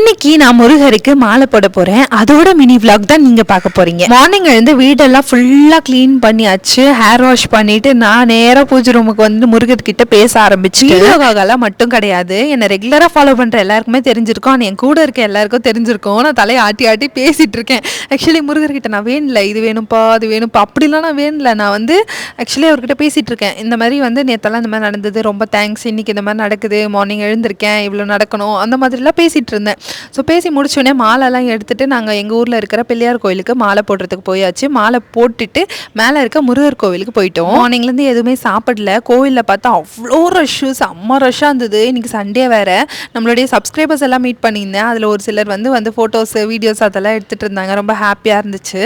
இன்னைக்கு நான் முருகருக்கு மாலை போட போறேன். அதோட மினி vlog தான் நீங்க பார்க்க போறீங்க. மார்னிங் எழுந்து வீடெல்லாம் ஃபுல்லா க்ளீன் பண்ணியாச்சு, ஹேர் வாஷ் பண்ணிட்டு நான் நேரா பூஜை ரூமுக்கு வந்து முருகர் கிட்ட பேச ஆரம்பிச்சு. வீடியோக்காகலாம் மட்டும் கிடையாது, என்னை ரெகுலரா ஃபாலோ பண்ற எல்லாருக்குமே தெரிஞ்சிருக்கும், ஆனால் என் கூட இருக்க எல்லாருக்கும் தெரிஞ்சிருக்கும். நான் தலையை ஆட்டி ஆட்டி பேசிட்டு இருக்கேன். ஆக்சுவலி முருகர்கிட்ட நான் வேணல, இது வேணும்ப்பா அது வேணும்ப்பா அப்படிலாம் நான் வேணல. நான் வந்து ஆக்சுவலி அவர்கிட்ட பேசிட்டு இருக்கேன். இந்த மாதிரி வந்து நேத்தெல்லாம் இந்த மாதிரி நடந்தது, ரொம்ப தேங்க்ஸ், இன்னைக்கு இந்த மாதிரி நடக்குது, மார்னிங் எழுந்திருக்கேன், இவ்வளோ நடக்கணும், அந்த மாதிரிலாம் பேசிட்டு இருந்தேன். ஸோ பேசி முடிச்சோடனே மாலைலாம் எடுத்துகிட்டு நாங்கள் எங்கள் ஊரில் இருக்கிற பிள்ளையார் கோயிலுக்கு மாலை போடுறதுக்கு போயாச்சு. மாலை போட்டுட்டு மேலே இருக்க முருகர் கோவிலுக்கு போயிட்டோம். மார்னிங்லேருந்து எதுவுமே சாப்பிடல. கோவிலில் பார்த்தா அவ்வளோ ரஷ்ஷு, செம்ம ரஷ்ஷாக இருந்தது. இன்றைக்கி சண்டே வேறு. நம்மளுடைய சப்ஸ்கிரைபர்ஸ் எல்லாம் மீட் பண்ணியிருந்தேன். அதில் ஒரு சிலர் வந்து ஃபோட்டோஸு வீடியோஸ் அதெல்லாம் எடுத்துகிட்டு இருந்தாங்க. ரொம்ப ஹாப்பியாக இருந்துச்சு.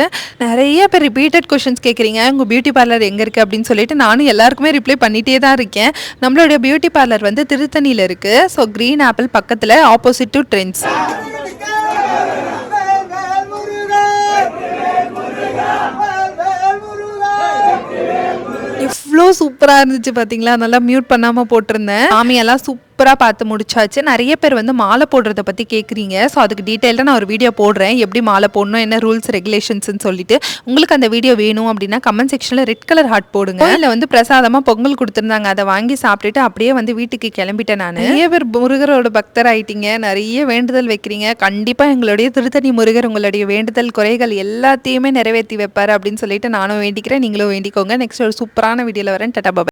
நிறைய பேர் ரிப்பீட்டட் கொஷின்ஸ் கேட்குறீங்க, உங்கள் பியூட்டி பார்லர் எங்கே இருக்குது அப்படின்னு சொல்லிட்டு நானும் எல்லாருக்குமே ரிப்ளை பண்ணிகிட்டே தான் இருக்கேன். நம்மளுடைய பியூட்டி பார்லர் வந்து திருத்தணியில் இருக்குது. ஸோ க்ரீன் ஆப்பிள் பக்கத்தில் ஆப்போசிட் டு ட்ரெண்ட்ஸ். எவ்வளோ சூப்பராக இருந்துச்சு பார்த்தீங்களா. நல்லா மியூட் பண்ணாமல் போட்டிருந்தேன். சாமியெல்லாம் சூப்பராக பார்த்து முடிச்சாச்சு. நிறைய பேர் வந்து மாலை போடுறத பற்றி கேட்குறீங்க. ஸோ அதுக்கு டீட்டெயிலாக நான் ஒரு வீடியோ போடுறேன், எப்படி மாலை போடணும், என்ன ரூல்ஸ் ரெகுலேஷன்ஸ்னு சொல்லிட்டு. உங்களுக்கு அந்த வீடியோ வேணும் அப்படின்னா கமெண்ட் செக்ஷனில் ரெட் கலர் ஹார்ட் போடுங்க. இல்லை வந்து பிரசாதமாக பொங்கல் கொடுத்துருந்தாங்க, அதை வாங்கி சாப்பிட்டுட்டு அப்படியே வந்து வீட்டுக்கு கிளம்பிட்டேன். நான் நிறைய பேர் முருகரோட பக்தர் ஆயிட்டீங்க, நிறைய வேண்டுதல் வைக்கிறீங்க. கண்டிப்பாக எங்களுடைய திருத்தணி முருகர் உங்களுடைய வேண்டுதல் குறைகள் எல்லாத்தையுமே நிறைவேற்றி வைப்பார் அப்படின்னு சொல்லிட்டு நானும் வேண்டிக்கிறேன். நீங்களும் வேண்டிக்கோங்க. நெக்ஸ்ட் ஒரு சூப்பரான வீடியோவில் வரேன். டாடா பாய்.